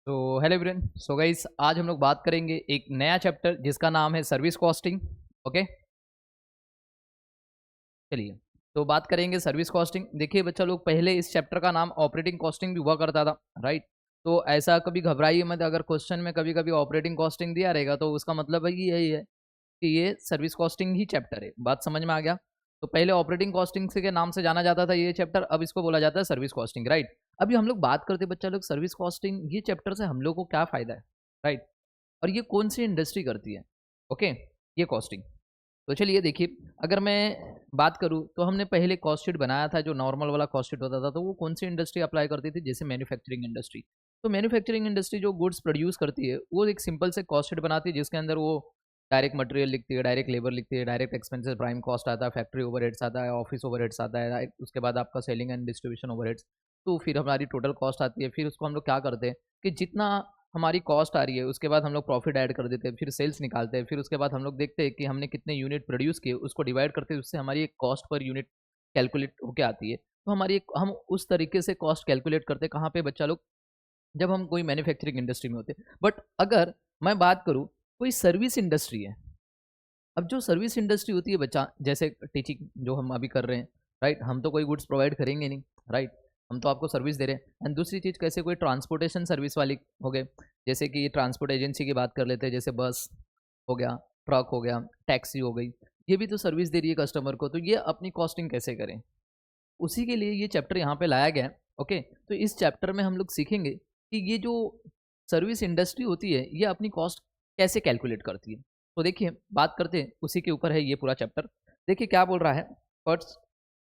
तो hello everyone. So guys, आज हम लोग बात करेंगे एक नया चैप्टर जिसका नाम है सर्विस कॉस्टिंग। ओके, चलिए तो बात करेंगे सर्विस कॉस्टिंग। देखिए बच्चा लोग, पहले इस चैप्टर का नाम ऑपरेटिंग कॉस्टिंग भी हुआ करता था, राइट। तो ऐसा कभी घबराइए मत, अगर क्वेश्चन में कभी कभी ऑपरेटिंग कॉस्टिंग दिया रहेगा तो उसका मतलब है कि यही है कि ये सर्विस कॉस्टिंग ही चैप्टर है। बात समझ में आ गया। तो पहले ऑपरेटिंग कॉस्टिंग से के नाम से जाना जाता था ये चैप्टर, अब इसको बोला जाता है सर्विस कॉस्टिंग, राइट। अभी हम लोग बात करते हैं बच्चा लोग सर्विस कॉस्टिंग, ये चैप्टर से हम लोग को क्या फायदा है, राइट। और ये कौन सी इंडस्ट्री करती है, ओके, ये कॉस्टिंग। तो चलिए देखिए, अगर मैं बात करूँ तो हमने पहले कॉस्ट शीट बनाया था, जो नॉर्मल वाला कॉस्ट शीट होता था, तो वो कौन सी इंडस्ट्री अप्लाई करती थी, जैसे मैन्युफैक्चरिंग इंडस्ट्री। तो मैन्युफैक्चरिंग इंडस्ट्री जो गुड्स प्रोड्यूस करती है वो एक सिंपल से कॉस्ट शीट बनाती है, जिसके अंदर वो डायरेक्ट मटेरियल लिखती है, डायरेक्ट लेबर लिखती है, डायरेक्ट एक्सपेंसेस प्राइम कॉस्ट आता है, फैक्ट्री ओवरहेड्स आता है, ऑफिस ओवरहेड्स आता है, उसके बाद आपका सेलिंग एंड डिस्ट्रीब्यूशन ओवरहेड्स। तो फिर हमारी टोटल कॉस्ट आती है। फिर उसको हम लोग क्या करते हैं कि जितना हमारी कॉस्ट आ रही है उसके बाद हम लोग प्रॉफिट ऐड कर देते हैं, फिर सेल्स निकालते हैं, फिर उसके बाद हम लोग देखते हैं कि हमने कितने यूनिट प्रोड्यूस किए, उसको डिवाइड करते हैं, उससे हमारी एक कॉस्ट पर यूनिट कैलकुलेट होके आती है। तो हमारी एक, हम उस तरीके से कॉस्ट कैलकुलेट करते हैं कहाँ पे बच्चा लोग, जब हम कोई मैन्युफैक्चरिंग इंडस्ट्री में होते हैं। बट अगर मैं बात करूँ कोई सर्विस इंडस्ट्री है, अब जो सर्विस इंडस्ट्री होती है बच्चा, जैसे टीचिंग जो हम अभी कर रहे हैं, राइट, हम तो कोई गुड्स प्रोवाइड करेंगे नहीं, राइट, हम तो आपको सर्विस दे रहे हैं। एंड दूसरी चीज़, कैसे कोई ट्रांसपोर्टेशन सर्विस वाली हो गए, जैसे कि ट्रांसपोर्ट एजेंसी की बात कर लेते हैं, जैसे बस हो गया, ट्रक हो गया, टैक्सी हो गई, ये भी तो सर्विस दे रही है कस्टमर को, तो ये अपनी कॉस्टिंग कैसे करें, उसी के लिए ये चैप्टर यहाँ पे लाया गया है। ओके, तो इस चैप्टर में हम लोग सीखेंगे कि ये जो सर्विस इंडस्ट्री होती है ये अपनी कॉस्ट कैसे कैलकुलेट करती है। तो देखिए बात करते हैं, उसी के ऊपर है ये पूरा चैप्टर। देखिए क्या बोल रहा है, first,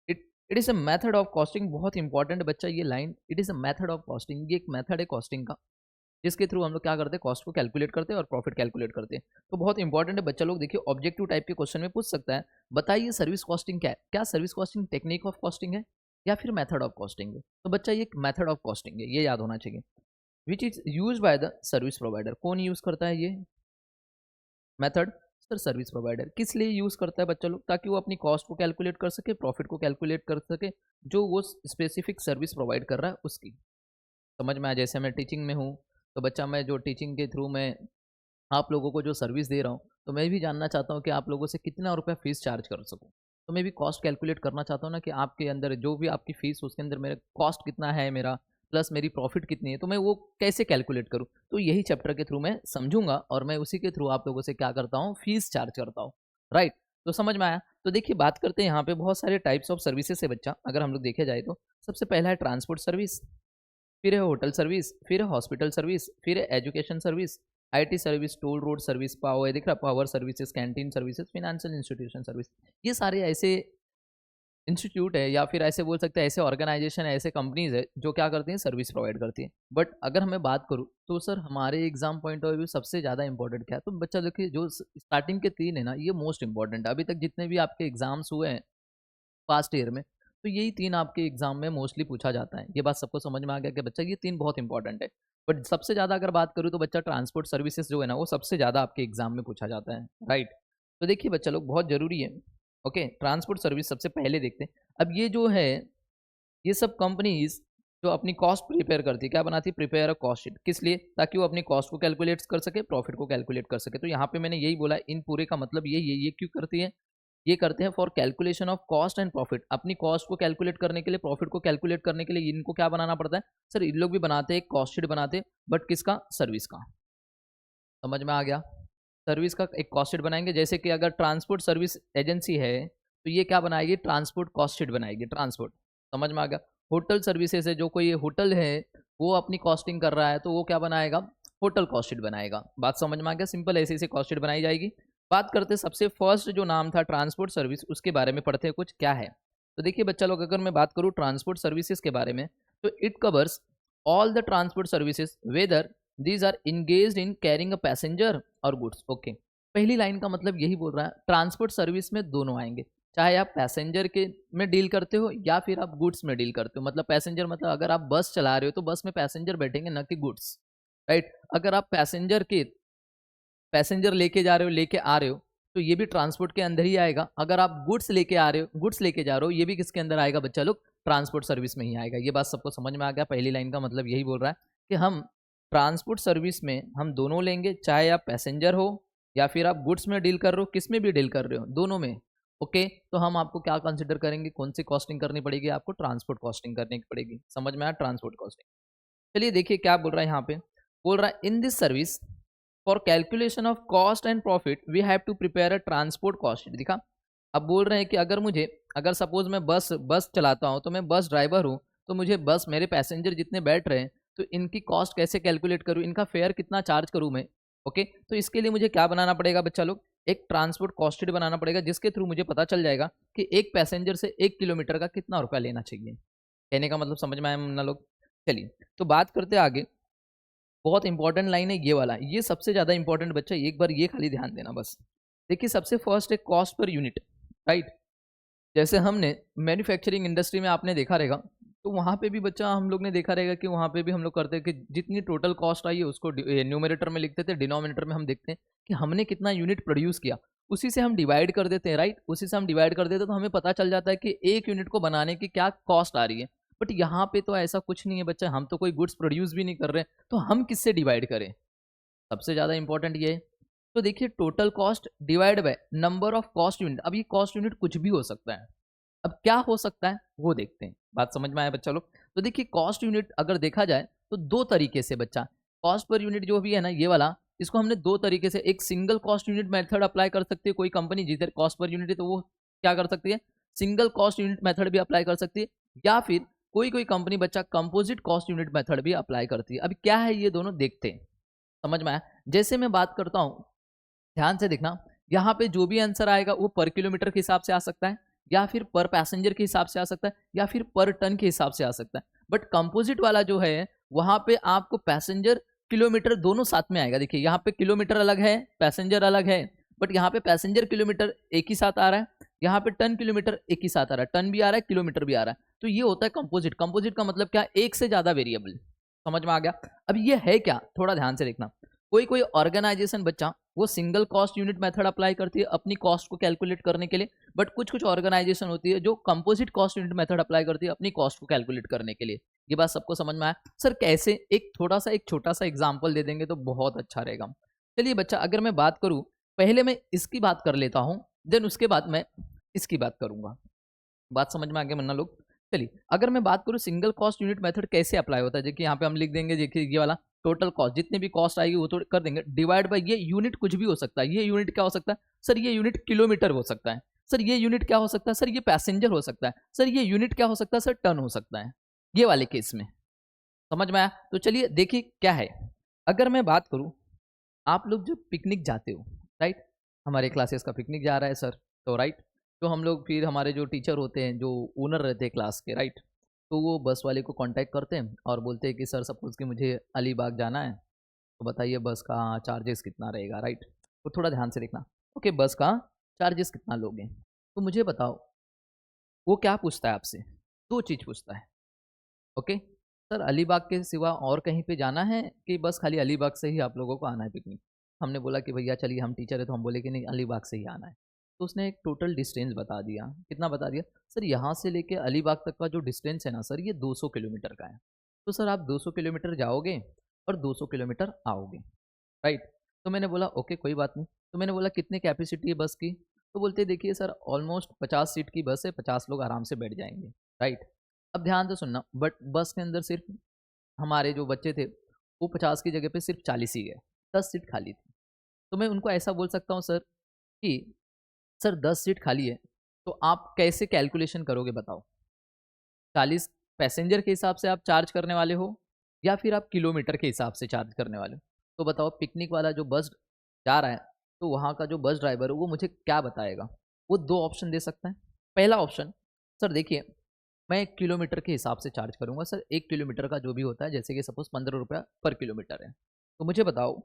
it it is a method of costing. बहुत इंपॉर्टेंट बच्चा ये line, it is a method of costing, ये एक मेथड है कॉस्टिंग का, जिसके थ्रू हम लोग क्या करते हैं, कॉस्ट को कैलकुलेट करते हैं और प्रॉफिट कैलकुलेट करते हैं। तो बहुत इंपॉर्टेंट है बच्चा लोग। देखिए ऑब्जेक्टिव टाइप के क्वेश्चन में पूछ सकता है, बताइए सर्विस कॉस्टिंग क्या है। क्या service costing technique of costing है या फिर मेथड ऑफ कॉस्टिंग है। तो बच्चा ये मेथड ऑफ कॉस्टिंग है, ये याद होना चाहिए। Which is use by the service provider. कौन यूज करता है ये मेथड, सर सर्विस प्रोवाइडर। किस लिए यूज करता है बच्चा लोग, ताकि वो अपनी कॉस्ट को कैलकुलेट कर सके, प्रॉफिट को कैलकुलेट कर सके, जो वो स्पेसिफिक सर्विस प्रोवाइड कर रहा है उसकी। समझ में आया। जैसे मैं टीचिंग में हूँ, तो बच्चा मैं जो टीचिंग के थ्रू मैं आप लोगों को जो सर्विस दे रहा हूँ, तो मैं भी जानना चाहता हूँ कि आप लोगों से कितना रुपया फीस चार्ज कर सकूँ। तो मैं भी कॉस्ट कैलकुलेट करना चाहता हूँ ना, कि आपके अंदर जो भी आपकी फ़ीस, उसके अंदर मेरा कॉस्ट कितना है मेरा, प्लस मेरी प्रॉफिट कितनी है, तो मैं वो कैसे कैलकुलेट करूँ। तो यही चैप्टर के थ्रू मैं समझूंगा, और मैं उसी के थ्रू आप लोगों से क्या करता हूँ, फीस चार्ज करता हूँ, राइट। तो समझ में आया। तो देखिए बात करते हैं, यहाँ पे बहुत सारे टाइप्स ऑफ सर्विसेज है बच्चा, अगर हम लोग देखे जाए तो सबसे पहला है ट्रांसपोर्ट सर्विस, फिर है होटल सर्विस, फिर है हॉस्पिटल सर्विस, फिर है education service, IT service, toll road service, power, दिख रहा power services, canteen services, financial institution service. ये सारे ऐसे इंस्टीट्यूट है, या फिर ऐसे बोल सकते हैं ऐसे ऑर्गेनाइजेशन है, ऐसे कंपनीज है जो क्या करती हैं, सर्विस प्रोवाइड करती हैं। बट अगर हमें बात करूँ तो सर हमारे एग्जाम पॉइंट ऑफ व्यू सबसे ज़्यादा इंपॉर्टेंट क्या है, तो बच्चा देखिए जो स्टार्टिंग के तीन है ना, ये मोस्ट इंपॉर्टेंट है। अभी तक जितने भी आपके एग्जाम्स हुए हैं पास्ट ईयर में, तो यही तीन आपके एग्जाम में मोस्टली पूछा जाता है। ये बात सबको समझ में आ गया कि बच्चा ये तीन बहुत इंपॉर्टेंट है। बट सबसे ज़्यादा अगर बात करूँ तो बच्चा ट्रांसपोर्ट सर्विसेज जो है ना, वो सबसे ज़्यादा आपके एग्जाम में पूछा जाता है, राइट। तो देखिए बच्चा लोग, बहुत ज़रूरी है। ओके, ट्रांसपोर्ट सर्विस सबसे पहले देखते हैं। अब ये जो है, ये सब कंपनीज जो अपनी कॉस्ट प्रिपेयर करती है, क्या बनाती है, प्रिपेयर अ कॉस्ट शीट। किस लिए, ताकि वो अपनी कॉस्ट को कैलकुलेट कर सके, प्रॉफिट को कैलकुलेट कर सके। तो यहाँ पे मैंने यही बोला, इन पूरे का मतलब यही है। ये क्यों करती है, ये करते हैं for calculation of cost and profit. अपनी कॉस्ट को कैलकुलेट करने के लिए, प्रॉफिट को कैलकुलेट करने के लिए इनको क्या बनाना पड़ता है, सर इन लोग भी बनाते हैं, एक कॉस्ट शीट बनाते हैं, बट किसका, सर्विस का। समझ में आ गया। सर्विस का एक कॉस्ट शीट बनाएंगे। जैसे कि अगर ट्रांसपोर्ट सर्विस एजेंसी है, तो ये क्या बनाएगी, ट्रांसपोर्ट कॉस्ट शीट बनाएगी, ट्रांसपोर्ट। समझ में आ गया। होटल सर्विसेज है, जो कोई होटल है वो अपनी कॉस्टिंग कर रहा है, तो वो क्या बनाएगा, होटल कॉस्ट शीट बनाएगा। बात समझ में आ गया। सिंपल ऐसे ऐसे कॉस्ट शीट बनाई जाएगी। बात करते सबसे फर्स्ट जो नाम था ट्रांसपोर्ट सर्विस, उसके बारे में पढ़ते हैं कुछ क्या है। तो देखिए बच्चा लोग, अगर मैं बात करूँ ट्रांसपोर्ट सर्विसेज के बारे में, तो it covers all the transport services whether these are engage in carrying a passenger और गुड्स। ओके, पहली लाइन का मतलब यही बोल रहा है, ट्रांसपोर्ट सर्विस में दोनों आएंगे, चाहे आप पैसेंजर के में डील करते हो या फिर आप गुड्स में डील करते हो। मतलब पैसेंजर मतलब अगर आप बस चला रहे हो तो बस में पैसेंजर बैठेंगे, न कि गुड्स, राइट। अगर आप पैसेंजर लेके जा रहे हो, लेके आ रहे हो, तो ये भी ट्रांसपोर्ट के अंदर ही आएगा। अगर आप गुड्स लेके आ रहे हो, गुड्स लेके जा रहे हो, ये भी किसके अंदर आएगा बच्चा लोग, ट्रांसपोर्ट सर्विस में ही आएगा। ये बात सबको समझ में आ गया। पहली लाइन का मतलब यही बोल रहा है कि हम ट्रांसपोर्ट सर्विस में हम दोनों लेंगे, चाहे आप पैसेंजर हो या फिर आप गुड्स में डील कर रहे हो, किस में भी डील कर रहे हो, दोनों में। ओके, तो हम आपको क्या कंसिडर करेंगे, कौन सी कॉस्टिंग करनी पड़ेगी, आपको ट्रांसपोर्ट कॉस्टिंग करनी पड़ेगी। समझ में आया, ट्रांसपोर्ट कॉस्टिंग। चलिए देखिए क्या बोल रहा है यहाँ पे, बोल रहा है in this service for calculation of cost and profit we have to prepare a transport cost. दिखा, अब बोल रहे हैं कि अगर सपोज मैं बस चलाता हूँ, तो मैं बस ड्राइवर हूँ, तो मुझे बस मेरे पैसेंजर जितने बैठ रहे हैं, तो इनकी कॉस्ट कैसे कैलकुलेट करूँ, इनका फेयर कितना चार्ज करूँ मैं। ओके, तो इसके लिए मुझे क्या बनाना पड़ेगा बच्चा लोग, एक ट्रांसपोर्ट कॉस्ट शीट बनाना पड़ेगा, जिसके थ्रू मुझे पता चल जाएगा कि एक पैसेंजर से 1 किलोमीटर का कितना रुपया लेना चाहिए। कहने का मतलब समझ में आया मुन्ना लोग। चलिए तो बात करते हैं आगे। बहुत इंपॉर्टेंट लाइन है ये वाला, ये सबसे ज़्यादा इंपॉर्टेंट बच्चा, एक बार ये खाली ध्यान देना बस। देखिए सबसे फर्स्ट है कॉस्ट पर यूनिट, राइट। जैसे हमने मैन्युफैक्चरिंग इंडस्ट्री में आपने देखा रहेगा, तो वहाँ पे भी बच्चा हम लोग ने देखा रहेगा कि वहाँ पे भी हम लोग करते हैं कि जितनी टोटल कॉस्ट आई है उसको न्यूमरेटर में लिखते थे, डिनोमिनेटर में हम देखते हैं कि हमने कितना यूनिट प्रोड्यूस किया, उसी से हम डिवाइड कर देते हैं, राइट। उसी से हम डिवाइड कर देते हैं, तो हमें पता चल जाता है कि एक यूनिट को बनाने की क्या कॉस्ट आ रही है। बट यहाँ पे तो ऐसा कुछ नहीं है बच्चा, हम तो कोई गुड्स प्रोड्यूस भी नहीं कर रहे, तो हम किससे डिवाइड करें, सबसे ज़्यादा इंपॉर्टेंट ये है। तो देखिए total cost divide by number of cost unit. अब ये कॉस्ट यूनिट कुछ भी हो सकता है, अब क्या हो सकता है वो देखते हैं। बात समझ में आया बच्चा लोग। तो देखिए कॉस्ट यूनिट अगर देखा जाए तो दो तरीके से बच्चा, कॉस्ट पर यूनिट जो भी है ना ये वाला, इसको हमने दो तरीके से, एक single cost unit method apply कर सकती है कोई कंपनी जिधर कॉस्ट पर यूनिट है, तो वो क्या कर सकती है, सिंगल कॉस्ट यूनिट मेथड भी अप्लाई कर सकती है, या फिर कोई कोई कंपनी बच्चा कंपोजिट कॉस्ट यूनिट मेथड भी अप्लाई करती है। अभी क्या है ये दोनों देखते हैं, समझ में आया। जैसे मैं बात करता हूँ, ध्यान से देखना, यहाँ पे जो भी आंसर आएगा वो पर किलोमीटर के हिसाब से आ सकता है, या फिर पर पैसेंजर के हिसाब से आ सकता है, या फिर पर टन के हिसाब से आ सकता है। बट कंपोजिट वाला जो है वहां पे आपको पैसेंजर किलोमीटर दोनों साथ में आएगा। देखिए यहाँ पे किलोमीटर अलग है, पैसेंजर अलग है, बट यहाँ पे पैसेंजर किलोमीटर एक ही साथ आ रहा है, यहाँ पे टन किलोमीटर एक ही साथ आ रहा है, टन भी आ रहा है किलोमीटर भी आ रहा है। तो ये होता है कंपोजिट। कंपोजिट का मतलब क्या, एक से ज्यादा वेरिएबल। समझ में आ गया। अब ये है क्या, थोड़ा ध्यान से देखना। कोई कोई ऑर्गेनाइजेशन बच्चा वो single cost unit method apply करती है अपनी कॉस्ट को कैलकुलेट करने के लिए, बट कुछ कुछ ऑर्गेनाइजेशन होती है जो composite cost unit method apply करती है अपनी कॉस्ट को कैलकुलेट करने के लिए। ये बात सबको समझ में आया सर कैसे, एक थोड़ा सा एक छोटा सा एग्जांपल दे देंगे तो बहुत अच्छा रहेगा। चलिए बच्चा अगर मैं बात करूं, पहले मैं इसकी बात कर लेता हूं, देन उसके बाद मैं इसकी बात करूंगा। बात समझ में आ गया मन्ना लोग। चलिए अगर मैं बात करूं सिंगल कॉस्ट यूनिट मेथड कैसे अप्लाई होता है, देखिए यहाँ पे हम लिख देंगे, देखिए ये वाला टोटल कॉस्ट जितनी भी कॉस्ट आएगी वो तो कर देंगे, डिवाइड बाय ये यूनिट कुछ भी हो सकता है। ये यूनिट क्या हो सकता है सर, ये यूनिट किलोमीटर हो सकता है सर, ये यूनिट क्या हो सकता है सर, ये पैसेंजर हो सकता है सर, ये यूनिट क्या हो सकता है सर, टन हो सकता है। ये वाले केस में समझ में आया। तो चलिए देखिए क्या है, अगर मैं बात करूं, आप लोग जो पिकनिक जाते हो, राइट, हमारे क्लासेस का पिकनिक जा रहा है सर, तो राइट, तो हम लोग फिर हमारे जो टीचर होते हैं जो ओनर रहते हैं क्लास के, राइट, तो वो बस वाले को कांटेक्ट करते हैं और बोलते हैं कि सर सपोज कि मुझे अलीबाग जाना है, तो बताइए बस का चार्जेस कितना रहेगा, राइट। तो थोड़ा ध्यान से देखना, ओके बस का चार्जेस कितना लोगे, तो मुझे बताओ वो क्या पूछता है आपसे, दो चीज़ पूछता है। ओके सर, अलीबाग के सिवा और कहीं पे जाना है कि बस खाली अलीबाग से ही आप लोगों को आना है पिकनिक। हमने बोला कि भैया चलिए हम टीचर है तो हम बोले कि नहीं अलीबाग से ही आना है। तो उसने एक टोटल डिस्टेंस बता दिया, कितना बता दिया सर, यहाँ से लेके अलीबाग तक का जो डिस्टेंस है ना सर, ये 200 किलोमीटर का है। तो सर आप 200 किलोमीटर जाओगे और 200 किलोमीटर आओगे, राइट। तो मैंने बोला ओके कोई बात नहीं। तो मैंने बोला कितनी कैपेसिटी है बस की, तो बोलते देखिए सर ऑलमोस्ट 50 सीट की बस है, 50 लोग आराम से बैठ जाएंगे, राइट। अब ध्यान से सुनना, बट बस के अंदर सिर्फ हमारे जो बच्चे थे वो 50 की जगह पे सिर्फ 40 ही गए, 10 सीट खाली थी। तो मैं उनको ऐसा बोल सकता हूँ सर कि सर 10 सीट खाली है, तो आप कैसे कैलकुलेशन करोगे बताओ, 40 पैसेंजर के हिसाब से आप चार्ज करने वाले हो या फिर आप किलोमीटर के हिसाब से चार्ज करने वाले हो। तो बताओ पिकनिक वाला जो बस जा रहा है, तो वहाँ का जो बस ड्राइवर है वो मुझे क्या बताएगा, वो दो ऑप्शन दे सकता है। पहला ऑप्शन, सर देखिए मैं किलोमीटर के हिसाब से चार्ज करूंगा सर, 1 किलोमीटर का जो भी होता है, जैसे कि सपोज 15 रुपया पर किलोमीटर है, तो मुझे बताओ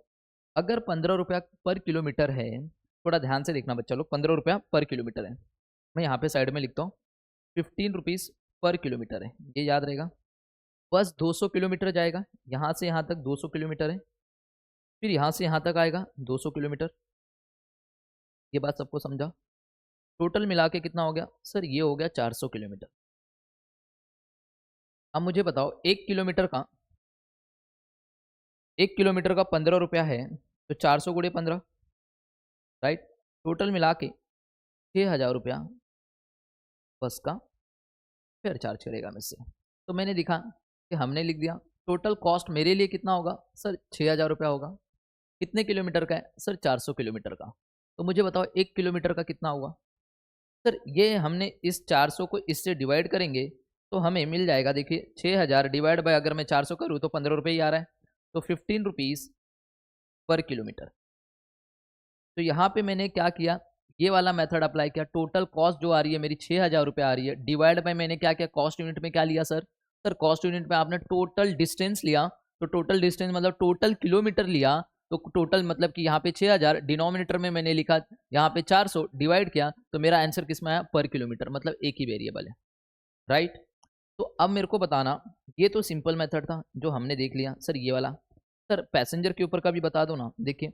अगर 15 रुपया पर किलोमीटर है, थोड़ा ध्यान से देखना बच्चा लोग, 15 रुपया पर किलोमीटर है, मैं यहाँ पे साइड में लिखता हूँ 15 रुपीज़ पर किलोमीटर है, ये याद रहेगा। बस 200 किलोमीटर जाएगा, यहाँ से यहाँ तक 200 किलोमीटर है, फिर यहाँ से यहाँ तक आएगा 200 किलोमीटर। ये बात सबको समझा, टोटल मिला के कितना हो गया सर, ये हो गया 400 किलोमीटर। अब मुझे बताओ 1 किलोमीटर का 1 किलोमीटर का 15 रुपया है, तो 400 गुणे 15, राइट। टोटल मिला के 6,000 रुपया बस का फेयर चार्ज करेगा मुझसे। तो मैंने दिखा कि हमने लिख दिया टोटल कॉस्ट मेरे लिए कितना होगा सर, 6,000 रुपया होगा। कितने किलोमीटर का है सर, 400 किलोमीटर का। तो मुझे बताओ 1 किलोमीटर का कितना हुआ सर। ये हमने इस 400 को इससे डिवाइड करेंगे तो हमें मिल जाएगा, देखिए 6,000 डिवाइड बाय, अगर मैं 400 करूँ तो 15 रुपये ही आ रहा है, तो 15 रुपीज़ पर किलोमीटर। तो यहाँ पे मैंने क्या किया, ये वाला मेथड अप्लाई किया। टोटल कॉस्ट जो आ रही है मेरी 6,000 रुपये आ रही है, डिवाइड बाय मैंने क्या किया, कॉस्ट यूनिट में क्या लिया सर, सर कॉस्ट यूनिट में आपने टोटल डिस्टेंस लिया। तो टोटल डिस्टेंस मतलब टोटल किलोमीटर लिया, तो टोटल मतलब कि यहाँ पे 6,000, डिनोमिनेटर में मैंने लिखा यहाँ पे 400, डिवाइड किया तो मेरा आंसर किस में आया, पर किलोमीटर, मतलब एक ही वेरिएबल है, राइट। तो अब मेरे को बताना, ये तो सिंपल मेथड था जो हमने देख लिया। सर ये वाला, सर पैसेंजर के ऊपर का भी बता दो ना। देखिए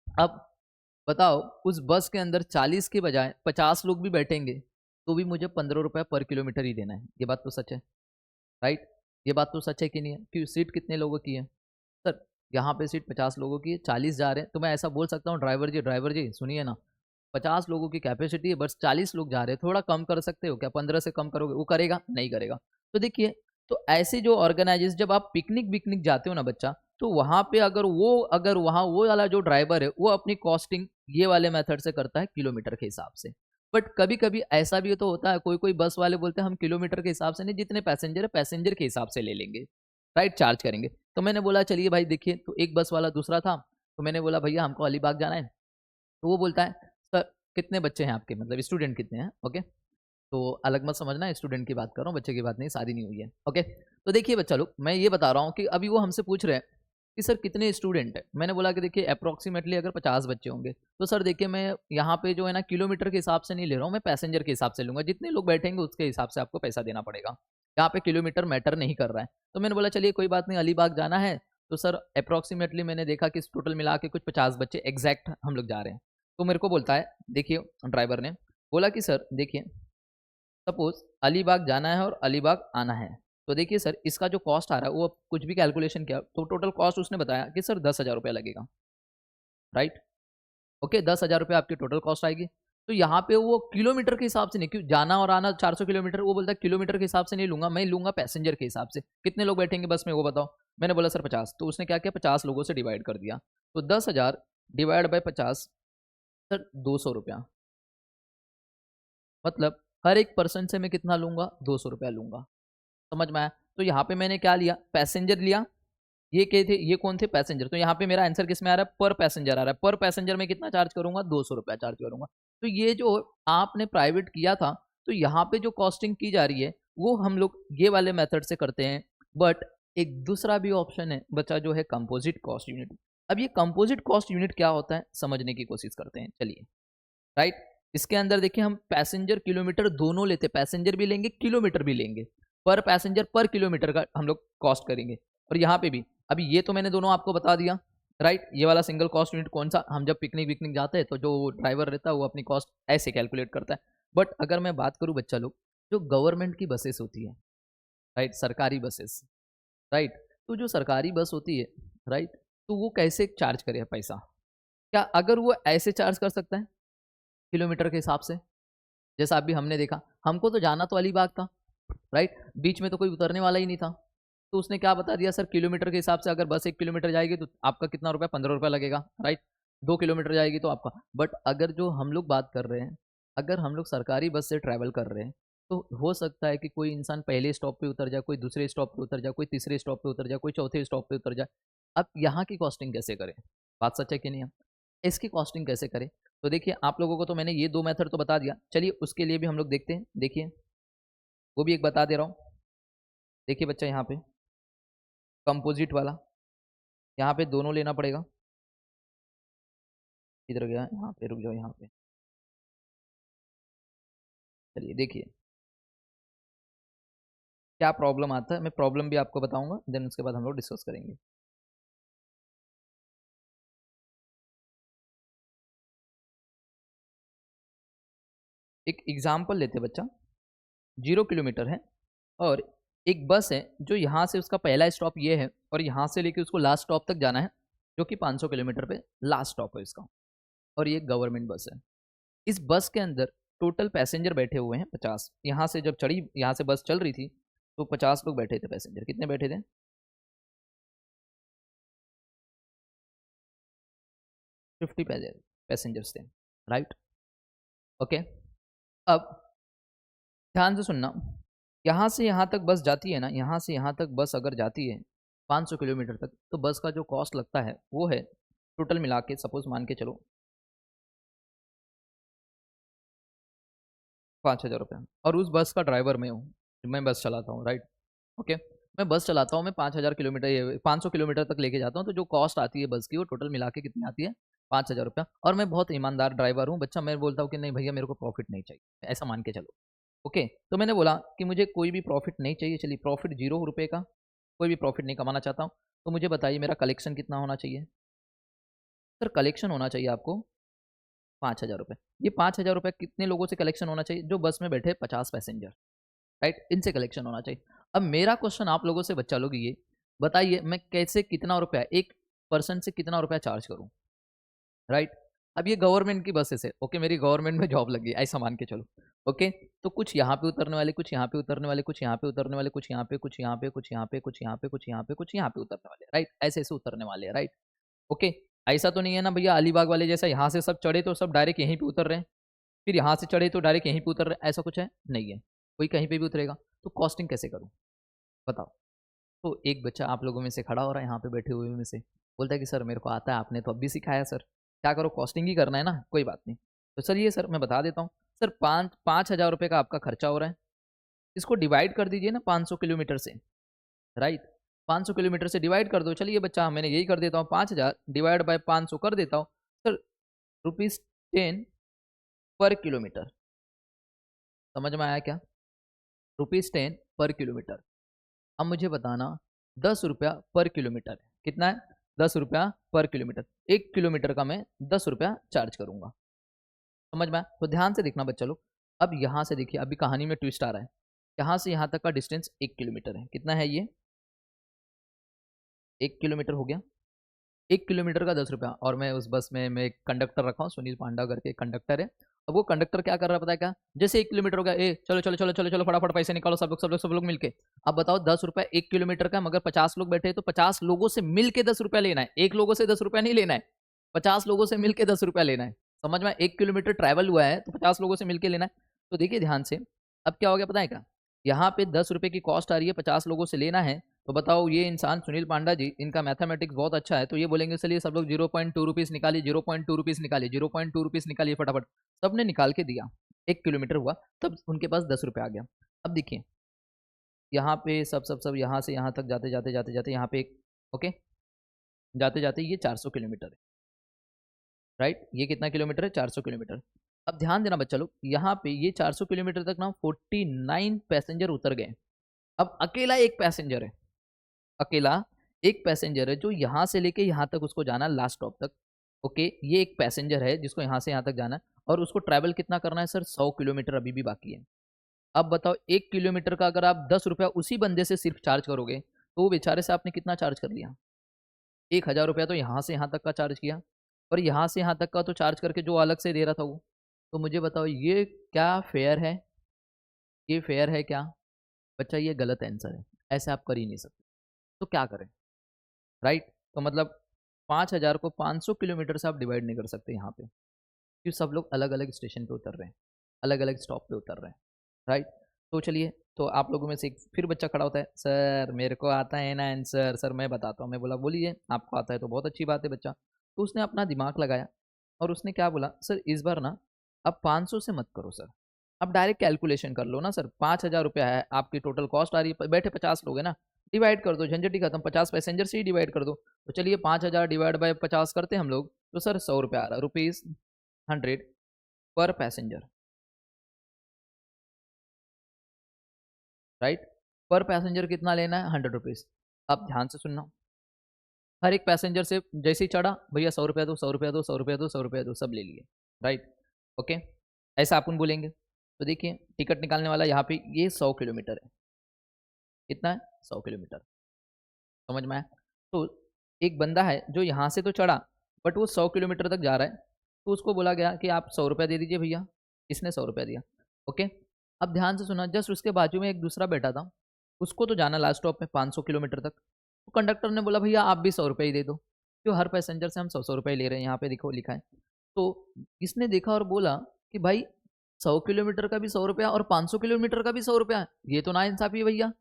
अब बताओ, उस बस के अंदर 40 के बजाय 50 लोग भी बैठेंगे तो भी मुझे 15 रुपये पर किलोमीटर ही देना है। ये बात तो सच है, राइट। ये बात तो सच है कि नहीं है, कि सीट कितने लोगों की है सर, यहाँ पे सीट 50 लोगों की है, 40 जा रहे हैं, तो मैं ऐसा बोल सकता हूँ ड्राइवर जी सुनिए ना, 50 लोगों की कैपेसिटी है, बस 40 लोग जा रहे हैं, थोड़ा कम कर सकते हो क्या, 15 से कम करोगे, वो करेगा नहीं करेगा। तो देखिए, तो ऐसे जो ऑर्गेनाइजेशन, जब आप पिकनिक विकनिक जाते हो ना बच्चा, तो वहाँ पे अगर वहाँ वो वाला जो ड्राइवर है वो अपनी कॉस्टिंग ये वाले मेथड से करता है, किलोमीटर के हिसाब से। बट कभी कभी ऐसा भी तो होता है, कोई कोई बस वाले बोलते हैं हम किलोमीटर के हिसाब से नहीं, जितने पैसेंजर है पैसेंजर के हिसाब से ले लेंगे, राइट, चार्ज करेंगे। तो मैंने बोला चलिए भाई, देखिए तो एक बस वाला दूसरा था, तो मैंने बोला भैया हमको अलीबाग जाना है। तो वो बोलता है सर कितने बच्चे हैं आपके, मतलब स्टूडेंट कितने हैं, ओके। तो अलग मत समझना, स्टूडेंट की बात कर रहा हूँ, बच्चे की बात नहीं, शादी नहीं हुई है, ओके। तो देखिए बच्चा लोग, मैं ये बता रहा हूँ कि अभी वो हमसे पूछ रहे हैं कि सर कितने स्टूडेंट है। मैंने बोला कि देखिए अप्रोक्सीमेटली अगर 50 बच्चे होंगे, तो सर देखिए मैं यहाँ पे जो है ना किलोमीटर के हिसाब से नहीं ले रहा हूँ, मैं पैसेंजर के हिसाब से लूंगा, जितने लोग बैठेंगे उसके हिसाब से आपको पैसा देना पड़ेगा। यहाँ पे किलोमीटर मैटर नहीं कर रहा है। तो मैंने बोला चलिए कोई बात नहीं, अलीबाग जाना है, तो सर अप्रोक्सीमेटली मैंने देखा कि टोटल मिला के कुछ 50 बच्चे एग्जैक्ट हम लोग जा रहे हैं। तो मेरे को बोलता है, देखिए ड्राइवर ने बोला कि सर देखिए सपोज अलीबाग जाना है और अलीबाग आना है, तो देखिए सर इसका जो कॉस्ट आ रहा है वो कुछ भी कैलकुलेशन किया तो टोटल कॉस्ट उसने बताया कि सर 10,000 रुपया लगेगा, राइट। ओके, 10,000 रुपया आपकी टोटल कॉस्ट आएगी। तो यहाँ पे वो किलोमीटर के हिसाब से नहीं, क्यों जाना और आना 400 किलोमीटर, वो बोलता है किलोमीटर के हिसाब से नहीं लूंगा, मैं लूंगा पैसेंजर के हिसाब से। कितने लोग बैठेंगे बस में वो बताओ। मैंने बोला सर 50। तो उसने क्या किया, 50 लोगों से डिवाइड कर दिया। तो 10,000 डिवाइड बाई 50, सर 200 रुपया, मतलब हर एक पर्सन से मैं कितना लूंगा, 200 रुपया लूंगा। समझ में आया। तो यहाँ पे मैंने क्या लिया, पैसेंजर लिया। ये क्या थे, ये कौन थे, पैसेंजर। तो यहाँ पे मेरा आंसर किस में आ रहा है, पर पैसेंजर आ रहा है। पर पैसेंजर में कितना चार्ज करूंगा, 200 रुपया चार्ज करूंगा। तो ये जो आपने प्राइवेट किया था, तो यहाँ पे जो कॉस्टिंग की जा रही है वो हम लोग ये वाले मेथड से करते हैं। बट एक दूसरा भी ऑप्शन है बच्चा, जो है कंपोजिट कॉस्ट यूनिट। अब ये कंपोजिट कॉस्ट यूनिट क्या होता है समझने की कोशिश करते हैं, चलिए, राइट। इसके अंदर देखिए हम पैसेंजर किलोमीटर दोनों लेते, पैसेंजर भी लेंगे किलोमीटर भी लेंगे, पर पैसेंजर पर किलोमीटर का हम लोग कॉस्ट करेंगे। और यहाँ पे भी अभी ये तो मैंने दोनों आपको बता दिया, राइट। ये वाला सिंगल कॉस्ट यूनिट कौन सा, हम जब पिकनिक विकनिक जाते हैं तो जो ड्राइवर रहता है वो अपनी कॉस्ट ऐसे कैलकुलेट करता है। बट अगर मैं बात करूँ बच्चा लोग, जो गवर्नमेंट की बसेस होती है, राइट, सरकारी बसेस, राइट। तो जो सरकारी बस होती है, राइट, तो वो कैसे चार्ज करे पैसा, क्या अगर वो ऐसे चार्ज कर सकता है किलोमीटर के हिसाब से, जैसा अभी हमने देखा, हमको तो जाना तो अलीबाग था, राइट, बीच में तो कोई उतरने वाला ही नहीं था। तो उसने क्या बता दिया, सर किलोमीटर के हिसाब से अगर बस 1 किलोमीटर जाएगी तो आपका कितना रुपया, 15 रुपया लगेगा, राइट। 2 किलोमीटर जाएगी तो आपका। बट अगर जो हम लोग बात कर रहे हैं, अगर हम लोग सरकारी बस से ट्रैवल कर रहे हैं, तो हो सकता है कि कोई इंसान पहले स्टॉप पे उतर जाए, कोई दूसरे स्टॉप पे उतर जाए, कोई तीसरे स्टॉप पे उतर जाए, कोई चौथे स्टॉप पे उतर जाए। अब यहाँ की कॉस्टिंग कैसे करें, बात सच है कि नहीं है, इसकी कॉस्टिंग कैसे करें। तो देखिए आप लोगों को तो मैंने ये दो मेथड तो बता दिया, चलिए उसके लिए भी हम लोग देखते हैं। देखिए वो भी एक बता दे रहा हूँ। देखिए बच्चा, यहाँ पे कंपोजिट वाला, यहाँ पे दोनों लेना पड़ेगा। इधर गया, यहाँ पे रुक जाओ, यहाँ पे चलिए देखिए क्या प्रॉब्लम आता है, मैं प्रॉब्लम भी आपको बताऊंगा, देन उसके बाद हम लोग डिस्कस करेंगे। एक एग्जाम्पल लेते हैं बच्चा, 0 किलोमीटर है और एक बस है जो यहाँ से उसका पहला स्टॉप ये है और यहाँ से लेके उसको लास्ट स्टॉप तक जाना है, जो कि 500 किलोमीटर पे लास्ट स्टॉप है इसका, और ये गवर्नमेंट बस है। इस बस के अंदर टोटल पैसेंजर बैठे हुए हैं 50। यहाँ से जब चढ़ी, यहाँ से बस चल रही थी तो 50 लोग बैठे थे पैसेंजर। कितने बैठे थे? 50 पैसेंजर्स थे, राइट। ओके। अब ध्यान से सुनना, यहाँ से यहाँ तक बस जाती है ना, यहाँ से यहाँ तक बस अगर जाती है 500 किलोमीटर तक, तो बस का जो कॉस्ट लगता है वो है टोटल मिला के, सपोज मान के चलो 5,000 रुपये। और उस बस का ड्राइवर मैं हूँ, मैं बस चलाता हूँ, राइट। ओके। मैं बस चलाता हूँ, मैं 5,000 किलोमीटर, ये 500 किलोमीटर तक लेके जाता हूँ, तो जो कॉस्ट आती है बस की वो टोटल मिला के कितनी आती है? 5,000 रुपया। और मैं बहुत ईमानदार ड्राइवर हूँ बच्चा, मैं बोलता हूँ कि नहीं भैया मेरे को प्रॉफिट नहीं चाहिए, ऐसा मान के चलो। ओके। तो मैंने बोला कि मुझे कोई भी प्रॉफिट नहीं चाहिए, चलिए प्रॉफिट 0 रुपये का, कोई भी प्रॉफिट नहीं कमाना चाहता हूँ। तो मुझे बताइए मेरा कलेक्शन कितना होना चाहिए? सर कलेक्शन होना चाहिए आपको 5,000 रुपये। ये 5,000 रुपये कितने लोगों से कलेक्शन होना चाहिए? जो बस में बैठे 50 पैसेंजर, राइट, इनसे कलेक्शन होना चाहिए। अब मेरा क्वेश्चन आप लोगों से बच्चा लोग ये बताइए, मैं कैसे कितना रुपया एक पर्सन से कितना रुपया चार्ज करूं, राइट। अब ये गवर्नमेंट की बसेस है, ओके, मेरी गवर्नमेंट में जॉब लगी ऐसा मान के चलो। ओके। तो कुछ यहाँ पे उतरने वाले, कुछ यहाँ पे उतरने वाले, कुछ यहाँ पे उतरने वाले, कुछ यहाँ पे, कुछ यहाँ पे, कुछ यहाँ पे, कुछ यहाँ पे, कुछ यहाँ पे, कुछ यहाँ पे उतरने वाले, राइट, ऐसे ऐसे उतरने वाले हैं, राइट। ओके। ऐसा तो नहीं है ना भैया अलीबाग वाले जैसा, यहाँ से सब चढ़े तो सब डायरेक्ट यहीं पे उतर रहे हैं, फिर यहाँ से चढ़े तो डायरेक्ट यहीं पे उतर रहे हैं, ऐसा कुछ है नहीं है, कोई कहीं पे भी उतरेगा। तो कॉस्टिंग कैसे करूँ बताओ? तो एक बच्चा आप लोगों में से खड़ा हो रहा है यहाँ पे बैठे हुए में से, बोलता है कि सर मेरे को आता है, आपने तो अब भी सिखाया सर, क्या करो कॉस्टिंग ही करना है ना, कोई बात नहीं। तो सर ये सर मैं बता देता हूँ, सर 5,000 रुपये का आपका खर्चा हो रहा है, इसको डिवाइड कर दीजिए ना 500 किलोमीटर से, राइट। 500 किलोमीटर से डिवाइड कर दो, चलिए बच्चा मैंने यही कर देता हूँ, 5,000 डिवाइड बाय 500 कर देता हूँ सर, ₹10 पर किलोमीटर। समझ में आया क्या? ₹10 पर किलोमीटर। अब मुझे बताना 10 रुपया पर किलोमीटर है, कितना है? 10 रुपया पर किलोमीटर। 1 किलोमीटर का मैं 10 रुपया चार्ज करूंगा। समझ में आया? तो ध्यान से देखना बच्चा लोग। अब यहाँ से देखिए, अभी कहानी में ट्विस्ट आ रहा है। यहाँ से यहाँ तक का डिस्टेंस 1 किलोमीटर है, कितना है ये? 1 किलोमीटर हो गया। 1 किलोमीटर का 10 रुपया। और मैं उस बस में मैं एक कंडक्टर रखा हूँ, सुनील पांडा करके एक कंडक्टर है। अब वो कंडक्टर क्या कर रहा है पता है क्या? जैसे 1 किलोमीटर हो गया, ए चलो चलो चलो चलो चलो फटाफट पैसे निकालो, सब लोग मिलके। अब बताओ 10 रुपया 1 किलोमीटर का, मगर 50 लोग बैठे हैं, तो 50 लोगों से मिलके 10 रुपया लेना है, एक लोगों से 10 रुपया नहीं लेना है, 50 लोगों से मिलके 10 रुपया लेना है। समझ में? 1 किलोमीटर ट्रैवल हुआ है तो 50 लोगों से मिलके लेना है। तो देखिए ध्यान से, अब क्या हो गया पता है क्या? यहाँ पे 10 रुपये की कॉस्ट आ रही है, 50 लोगों से लेना है। तो बताओ ये इंसान सुनील पांडा जी, इनका मैथमेटिक्स बहुत अच्छा है, तो ये बोलेंगे चलिए सब लोग 0.2 रुपीज़ निकालिए, 0.2 रुपीज़ निकालिए, 0.2 रुपीज़ निकालिए फटाफट। सबने निकाल के दिया, 1 किलोमीटर हुआ, तब उनके पास 10 रुपये आ गया। अब देखिए यहाँ पे सब यहाँ से यहाँ तक जाते जाते जाते जाते यहाँ पे एक, ओके, जाते जाते ये 400 किलोमीटर है, राइट। ये कितना किलोमीटर है? 400 किलोमीटर। अब ध्यान देना बच्चा लोग, यहाँ पे ये 400 किलोमीटर तक ना 49 पैसेंजर उतर गए। अब अकेला एक पैसेंजर है, अकेला एक पैसेंजर है जो यहाँ से लेके यहाँ तक उसको जाना है लास्ट स्टॉप तक। ओके, ये एक पैसेंजर है जिसको यहाँ से यहाँ तक जाना है, और उसको ट्रैवल कितना करना है सर? 100 किलोमीटर अभी भी बाकी है। अब बताओ 1 किलोमीटर का अगर आप 10 रुपया उसी बंदे से सिर्फ चार्ज करोगे, तो वो बेचारे से आपने कितना चार्ज कर लिया? 1,000 रुपया तो यहाँ से यहाँ तक का चार्ज किया, और यहाँ से यहाँ तक का तो चार्ज करके जो अलग से दे रहा था वो। तो मुझे बताओ ये क्या फेयर है? ये फेयर है क्या? बच्चा ये गलत आंसर है, ऐसे आप कर ही नहीं सकते। तो क्या करें, राइट। तो मतलब 5,000 को 500 किलोमीटर से आप डिवाइड नहीं कर सकते यहाँ पे, क्योंकि सब लोग अलग अलग स्टेशन पे उतर रहे हैं, अलग अलग स्टॉप पे उतर रहे हैं, राइट। तो चलिए, तो आप लोगों में से एक फिर बच्चा खड़ा होता है, सर मेरे को आता है ना आंसर, सर मैं बताता हूँ। मैं बोला बोलिए, आपको आता है तो बहुत अच्छी बात है बच्चा। तो उसने अपना दिमाग लगाया और उसने क्या बोला, सर इस बार ना अब 500 से मत करो सर, अब डायरेक्ट कैलकुलेशन कर लो ना सर। 5,000 रुपया है आपकी टोटल कॉस्ट आ रही है, बैठे 50 लोग हैं ना, डिवाइड कर दो, झंझट ही खत्म, 50 पैसेंजर से ही डिवाइड कर दो। तो चलिए 5,000 डिवाइड बाय 50 करते हैं हम लोग, तो सर 100 रुपया आ रहा है, ₹100 पर पैसेंजर, राइट। पर पैसेंजर कितना लेना है? ₹100। अब ध्यान से सुनना, हर एक पैसेंजर से जैसे ही चढ़ा, भैया 100 रुपया दो, 100 रुपया दो, 100 रुपया दो, 100 रुपया दो, सब ले लिए, राइट। ओके, ऐसा अपन बोलेंगे। तो देखिए टिकट निकालने वाला यहाँ पे ये 100 किलोमीटर है, कितना है 100 किलोमीटर। समझ में आया? तो एक बंदा है जो यहाँ से तो चढ़ा बट वो 100 किलोमीटर तक जा रहा है, तो उसको बोला गया कि आप 100 रुपया दे दीजिए भैया। इसने 100 रुपया दिया। ओके, अब ध्यान से सुना, जस्ट उसके बाजू में एक दूसरा बैठा था, उसको तो जाना लास्ट स्टॉप में 500 किलोमीटर तक। तो कंडक्टर ने बोला भैया आप भी 100 रुपये ही दे दो, क्यों हर पैसेंजर से हम 100 रुपये ले रहे हैं, यहाँ पे देखो लिखा है। तो इसने देखा और बोला कि भाई 100 किलोमीटर का भी 100 रुपया और 500 किलोमीटर का भी 100 रुपया, ये तो ना इंसाफी है भैया।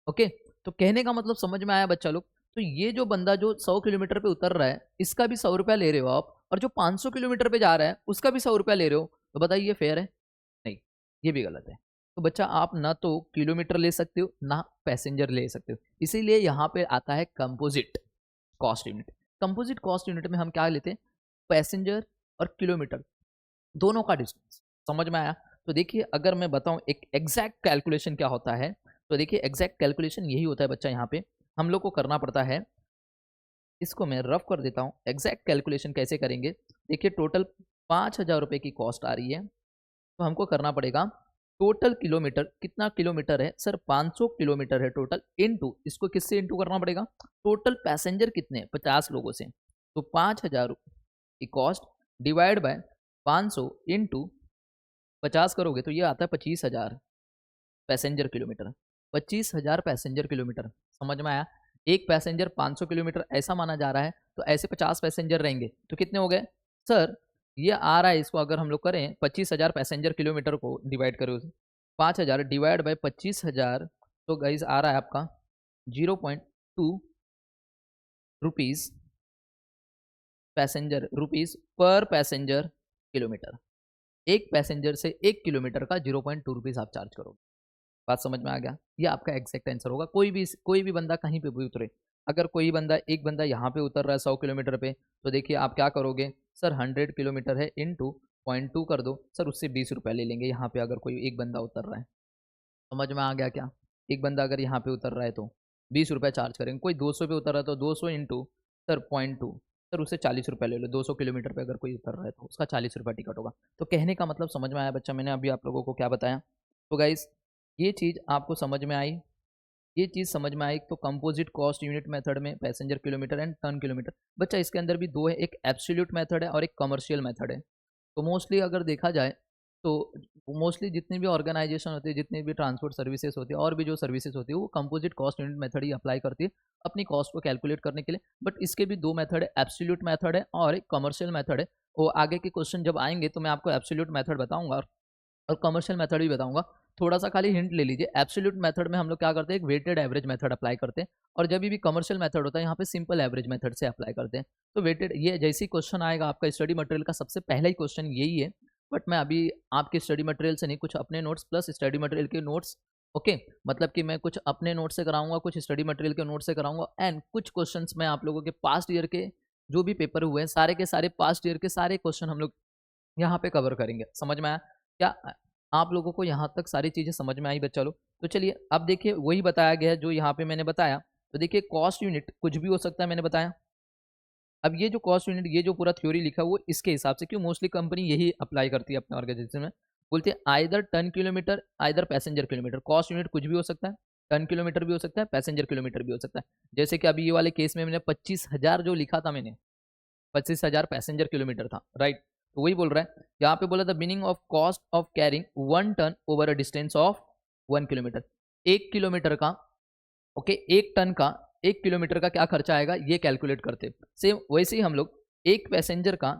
ओके, तो कहने का मतलब समझ में आया बच्चा लोग? तो ये जो बंदा जो 100 किलोमीटर पे उतर रहा है, इसका भी 100 रुपया ले रहे हो आप, और जो 500 किलोमीटर पे जा रहा है उसका भी 100 रुपया ले रहे हो, तो बताइए फेयर है? नहीं, ये भी गलत है। तो बच्चा आप ना तो किलोमीटर ले सकते हो ना पैसेंजर ले सकते हो, इसीलिए यहाँ पे आता है composite cost unit. Composite cost unit में हम क्या लेते हैं, पैसेंजर और किलोमीटर दोनों का डिस्टेंस। समझ में आया? तो देखिए अगर मैं बताऊं एक एग्जैक्ट कैलकुलेशन क्या होता है, तो देखिए एग्जैक्ट कैलकुलेशन यही होता है बच्चा, यहाँ पे हम लोग को करना पड़ता है, इसको मैं रफ कर देता हूँ। एग्जैक्ट कैलकुलेशन कैसे करेंगे, देखिए टोटल 5,000 रुपये की कॉस्ट आ रही है, तो हमको करना पड़ेगा टोटल किलोमीटर, कितना किलोमीटर है सर, 500 किलोमीटर है टोटल, इनटू इसको किससे इनटू करना पड़ेगा, टोटल पैसेंजर कितने हैं 50 लोगों से, तो 5,000 की कॉस्ट डिवाइड बाय 500 इंटू 50 करोगे तो ये आता है 25,000 पैसेंजर किलोमीटर। 25,000 पैसेंजर किलोमीटर, समझ में आया? एक पैसेंजर 500 किलोमीटर ऐसा माना जा रहा है, तो ऐसे 50 पैसेंजर रहेंगे तो कितने हो गए सर, ये आ रहा है, इसको अगर हम लोग करें 25,000 पैसेंजर किलोमीटर को डिवाइड करो 5,000 डिवाइड बाय 25,000, तो गाइस आ रहा है आपका 0.2 रुपीज़ पैसेंजर, रुपीज़ पर पैसेंजर किलोमीटर। एक पैसेंजर से 1 किलोमीटर का 0.2 रुपीज़ आप चार्ज करोगे। बात समझ में आ गया? ये आपका एग्जैक्ट आंसर होगा। कोई भी बंदा कहीं पे भी उतरे, अगर कोई बंदा एक बंदा यहाँ पे उतर रहा है 100 किलोमीटर पे, तो देखिए आप क्या करोगे सर, 100 किलोमीटर है इंटू 0.2 कर दो सर, उससे 20 रुपये ले लेंगे यहाँ पे, अगर कोई एक बंदा उतर रहा है। समझ में आ गया क्या? एक बंदा अगर यहाँ पे उतर रहा है तो 20 रुपये चार्ज करेंगे। कोई 200 पे उतर रहा है तो 200 इंटू सर 0.2, सर उससे 40 रुपये ले लो। 200 किलोमीटर पे अगर कोई उतर रहा है तो उसका 40 रुपये टिकट होगा। तो कहने का मतलब समझ में आया बच्चा, मैंने अभी आप लोगों को क्या बताया? तो गाइस ये चीज़ आपको समझ में आई, ये चीज़ समझ में आई। तो कंपोजिट कॉस्ट यूनिट मेथड में passenger kilometre and tonne kilometre, बच्चा इसके अंदर भी दो है, एक एब्सोल्यूट मेथड है और एक कमर्शियल मेथड है। तो मोस्टली अगर देखा जाए तो मोस्टली जितनी भी ऑर्गेनाइजेशन होती है, जितनी भी ट्रांसपोर्ट सर्विसेज होती है और भी जो सर्विसेज होती है, वो कंपोजिट कॉस्ट यूनिट मेथड ही अप्लाई करती है अपनी कॉस्ट को कैलकुलेट करने के लिए। बट इसके भी दो मेथड है, एब्सोल्यूट मेथड है और एक कमर्शियल मेथड है। वो आगे के क्वेश्चन जब आएंगे तो मैं आपको एब्सोल्यूट मेथड बताऊंगा और कमर्शियल मेथड भी बताऊंगा। थोड़ा सा खाली हिंट ले लीजिए, एब्सोल्यूट मेथड में हम लोग क्या करते हैं, एक वेटेड एवरेज मेथड अप्लाई करते हैं, और जब भी कमर्शियल मेथड होता है यहाँ पे सिंपल एवरेज मेथड से अप्लाई करते हैं। तो वेटेड, ये जैसे ही क्वेश्चन आएगा आपका स्टडी मटेरियल का सबसे पहला ही क्वेश्चन यही है, बट मैं अभी आपके स्टडी मटेरियल से नहीं, कुछ अपने नोट्स प्लस स्टडी मटेरियल के नोट्स, ओके, मतलब कि मैं कुछ अपने नोट से कराऊंगा, कुछ स्टडी मटेरियल के नोट से कराऊंगा, एंड कुछ क्वेश्चंस मैं आप लोगों के पास्ट ईयर के जो भी पेपर हुए हैं सारे के सारे पास्ट ईयर के सारे क्वेश्चन हम लोग यहाँ पे कवर करेंगे। समझ में आया क्या? आप लोगों को यहाँ तक सारी चीज़ें समझ में आई बच्चा लोग? तो चलिए अब देखिए वही बताया गया है जो यहाँ पे मैंने बताया। तो देखिए कॉस्ट यूनिट कुछ भी हो सकता है, मैंने बताया। अब ये जो कॉस्ट यूनिट, ये जो पूरा थ्योरी लिखा है वो इसके हिसाब से, क्यों मोस्टली कंपनी यही अप्लाई करती है अपने ऑर्गेनाइजेशन में, बोलते हैं either tonne kilometre either passenger kilometre. Cost unit कुछ भी हो सकता है, टन किलोमीटर भी हो सकता है, पैसेंजर किलोमीटर भी हो सकता है। जैसे कि अभी ये वाले केस में मैंने 25,000 जो लिखा था, मैंने 25,000 पैसेंजर किलोमीटर था, राइट? तो वही बोल रहा है यहाँ पे, बोला the meaning of cost of carrying 1 tonne over a distance of 1 kilometre. 1 kilometre का, ओके, 1 टन का 1 किलोमीटर का क्या खर्चा आएगा ये कैलकुलेट करते। सेम वैसे ही हम लोग एक पैसेंजर का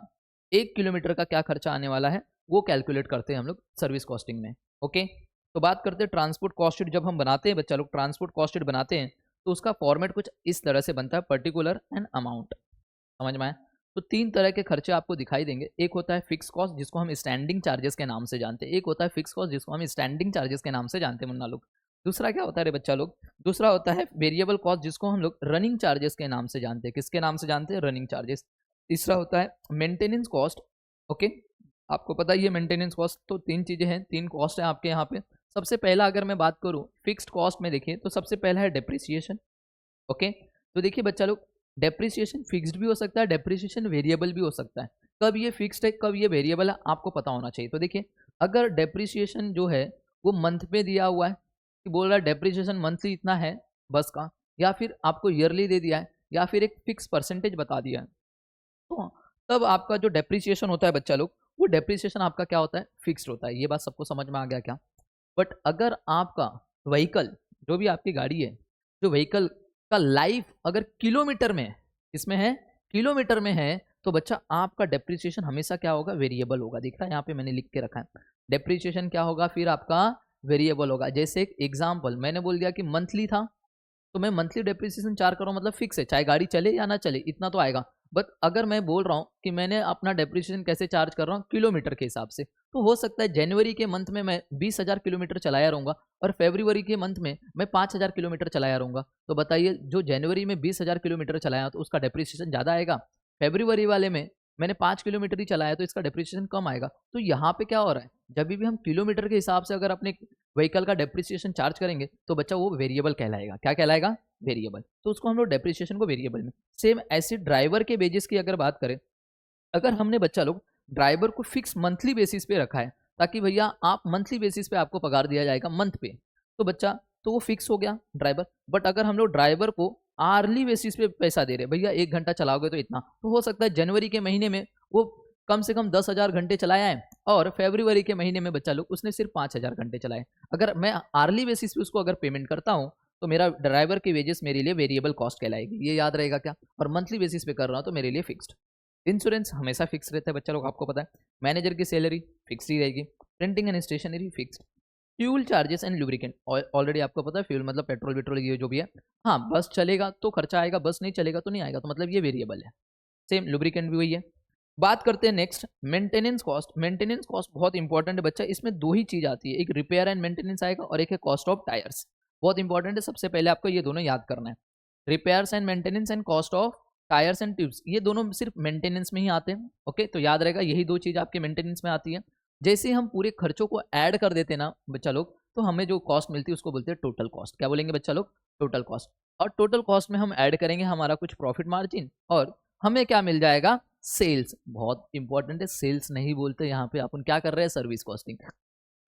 1 किलोमीटर का क्या खर्चा आने वाला है वो कैलकुलेट करते हैं हम लोग सर्विस कॉस्टिंग में। ओके, तो बात करते हैं ट्रांसपोर्ट कॉस्ट शीट। जब हम बनाते हैं बच्चा लोग ट्रांसपोर्ट कॉस्ट शीट बनाते हैं तो उसका फॉर्मेट कुछ इस तरह से बनता है, पर्टिकुलर एंड अमाउंट। समझ में आया? तो 3 तरह के खर्चे आपको दिखाई देंगे। एक होता है फिक्स कॉस्ट जिसको हम स्टैंडिंग चार्जेस के नाम से जानते हैं, एक होता है फिक्स कॉस्ट जिसको हम स्टैंडिंग चार्जेस के नाम से जानते हैं मुन्ना लोग। दूसरा क्या होता है रे बच्चा लोग, दूसरा होता है वेरिएबल कॉस्ट जिसको हम लोग रनिंग चार्जेस के नाम से जानते हैं। किसके नाम से जानते हैं? Running charges. तीसरा होता है मेंटेनेंस कॉस्ट। ओके, आपको पता ही है मेंटेनेंस कॉस्ट। तो 3 चीज़ें हैं, 3 कॉस्ट है आपके यहाँ पे। सबसे पहला अगर मैं बात करूँ फिक्स्ड कॉस्ट में, देखिए तो सबसे पहला है डेप्रिसिएशन। ओके, तो देखिए बच्चा लोग डेप्रिसिएशन फिक्स्ड भी हो सकता है, डेप्रिसिएशन वेरिएबल भी हो सकता है। कब ये फिक्स्ड है कब ये वेरिएबल है आपको पता होना चाहिए। तो देखिए अगर डेप्रिसिएशन जो है वो मंथ पे दिया हुआ है, कि बोल रहा है डेप्रिसिएशन मंथली इतना है बस का, या फिर आपको ईयरली दे दिया है, या फिर एक फिक्स परसेंटेज बता दिया है, तो तब आपका जो डेप्रिसिएशन होता है बच्चा लोग, वो डेप्रिसिएशन आपका क्या होता है, फिक्स्ड होता है। ये बात सबको समझ में आ गया क्या? बट अगर आपका व्हीकल, जो भी आपकी गाड़ी है, जो व्हीकल का लाइफ अगर किलोमीटर में है, इसमें है किलोमीटर में है, तो बच्चा आपका डेप्रिसिएशन हमेशा क्या होगा, वेरिएबल होगा। दिख रहा है यहाँ पे मैंने लिख के रखा है, डेप्रिसिएशन क्या होगा फिर आपका, वेरिएबल होगा। जैसे एक एग्जाम्पल मैंने बोल दिया कि मंथली था, तो मैं मंथली डेप्रिसिएशन चार्ज कर रहा हूँ, मतलब फिक्स है, चाहे गाड़ी चले या ना चले इतना तो आएगा। बट अगर मैं बोल रहा हूँ कि मैंने अपना डेप्रिसिएशन कैसे चार्ज कर रहा हूँ, किलोमीटर के हिसाब से, तो हो सकता है जनवरी के मंथ में मैं 20,000 किलोमीटर चलाया रहूँगा और फरवरी के मंथ में मैं 5,000 किलोमीटर चलाया रहूँगा। तो बताइए, जो जनवरी में 20,000 किलोमीटर चलाया तो उसका डेप्रिसिएशन ज़्यादा आएगा, फरवरी वाले में मैंने 5 किलोमीटर ही चलाया तो इसका डेप्रिसिएशन कम आएगा। तो यहाँ पे क्या हो रहा है, जब भी हम किलोमीटर के हिसाब से अगर अपने व्हीकल का डेप्रिसिएशन चार्ज करेंगे तो बच्चा वो वेरिएबल कहलाएगा। क्या कहलाएगा, वेरिएबल। तो उसको हम लोग डेप्रिसिएशन को वेरिएबल में, सेम ऐसे ड्राइवर के बेसिस की अगर बात करें, अगर हमने बच्चा लोग ड्राइवर को फिक्स मंथली बेसिस पे रखा है, ताकि भैया आप मंथली बेसिस पे आपको पगार दिया जाएगा मंथ पे, तो बच्चा तो वो फिक्स हो गया ड्राइवर। बट अगर हम लोग ड्राइवर को आर्ली बेसिस पे पैसा दे रहे, भैया 1 घंटा चलाओगे तो इतना, तो हो सकता है जनवरी के महीने में वो कम से कम 10,000 घंटे चलाया है और फरवरी के महीने में बच्चा लोग उसने सिर्फ 5,000 घंटे चलाए। अगर मैं आर्ली बेसिस पे उसको अगर पेमेंट करता हूँ, तो मेरा ड्राइवर की वेजेस मेरे लिए वेरिएबल कॉस्ट कहलाएगी, ये याद रहेगा क्या? और मंथली बेसिस पे कर रहा हूँ तो मेरे लिए फिक्स्ड। इंश्योरेंस हमेशा फिक्स रहता है बच्चा लोग, आपको पता है। मैनेजर की सैलरी फिक्स ही रहेगी। Printing and stationery fixed. Fuel charges and lubricant already आपको पता है, फ्यूल मतलब पेट्रोल वेट्रोल ये जो भी है। हाँ, बस चलेगा तो खर्चा आएगा, बस नहीं चलेगा तो नहीं आएगा, तो मतलब ये वेरिएबल है। सेम लुब्रिकेंट भी वही है। बात करते हैं next maintenance cost. Maintenance cost बहुत इंपॉर्टेंट है बच्चा, इसमें दो ही चीज आती है, एक रिपेयर एंड मेंटेनेंस आएगा और एक है कॉस्ट ऑफ टायर्स। बहुत इंपॉर्टेंट है, सबसे पहले आपको ये दोनों याद करना है। Repairs and maintenance and cost of tyres and tubes, ये दोनों सिर्फ मेंटेनेंस में ही आते हैं। ओके, तो याद रहेगा यही दो चीज आपके मेंटेनेंस में आती है। जैसे हम पूरे खर्चों को ऐड कर देते ना बच्चा लोग, तो हमें जो कॉस्ट मिलती है उसको बोलते हैं टोटल कॉस्ट। क्या बोलेंगे बच्चा लोग? Total cost. और टोटल कॉस्ट में हम ऐड करेंगे हमारा कुछ प्रॉफिट मार्जिन, और हमें क्या मिल जाएगा? सेल्स। बहुत इंपॉर्टेंट है, सेल्स नहीं बोलते यहाँ पे, अपन क्या कर रहे हैं? Service costing.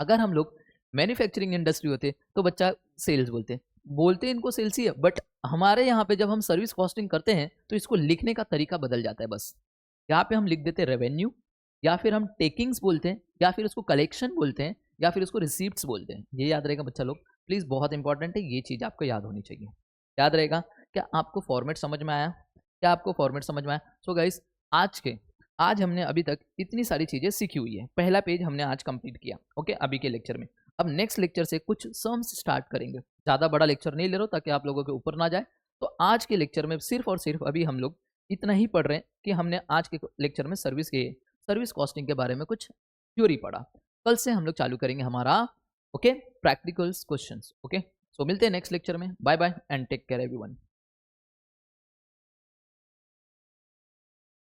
अगर हम लोग मैन्युफैक्चरिंग इंडस्ट्री होते तो बच्चा सेल्स बोलते इनको सेल्स ही है, बट हमारे यहाँ पे जब हम सर्विस कॉस्टिंग करते हैं तो इसको लिखने का तरीका बदल जाता है बस। यहाँ पे हम लिख देते हैं रेवेन्यू, या फिर हम टेकिंग्स बोलते हैं, या फिर उसको कलेक्शन बोलते हैं, या फिर उसको रिसीप्ट्स बोलते हैं। ये याद रहेगा बच्चा लोग, प्लीज़, बहुत इंपॉर्टेंट है, ये चीज़ आपको याद होनी चाहिए। याद रहेगा। क्या आपको फॉर्मेट समझ में आया? क्या आपको फॉर्मेट समझ में आया? सो गाइस, आज हमने अभी तक इतनी सारी चीज़ें सीखी हुई है। पहला पेज हमने आज कंप्लीट किया, ओके, अभी के लेक्चर में। अब नेक्स्ट लेक्चर से कुछ सम्स स्टार्ट करेंगे। ज़्यादा बड़ा लेक्चर नहीं ले रहा हूँ ताकि आप लोगों के ऊपर ना जाए। तो आज के लेक्चर में सिर्फ और सिर्फ अभी हम लोग इतना ही पढ़ रहे हैं कि हमने आज के लेक्चर में सर्विस कॉस्टिंग के बारे में कुछ थ्योरी पढ़ा। कल से हम लोग चालू करेंगे हमारा, okay, practicals questions. Okay, so मिलते हैं नेक्स्ट लेक्चर में। Bye bye and take care everyone.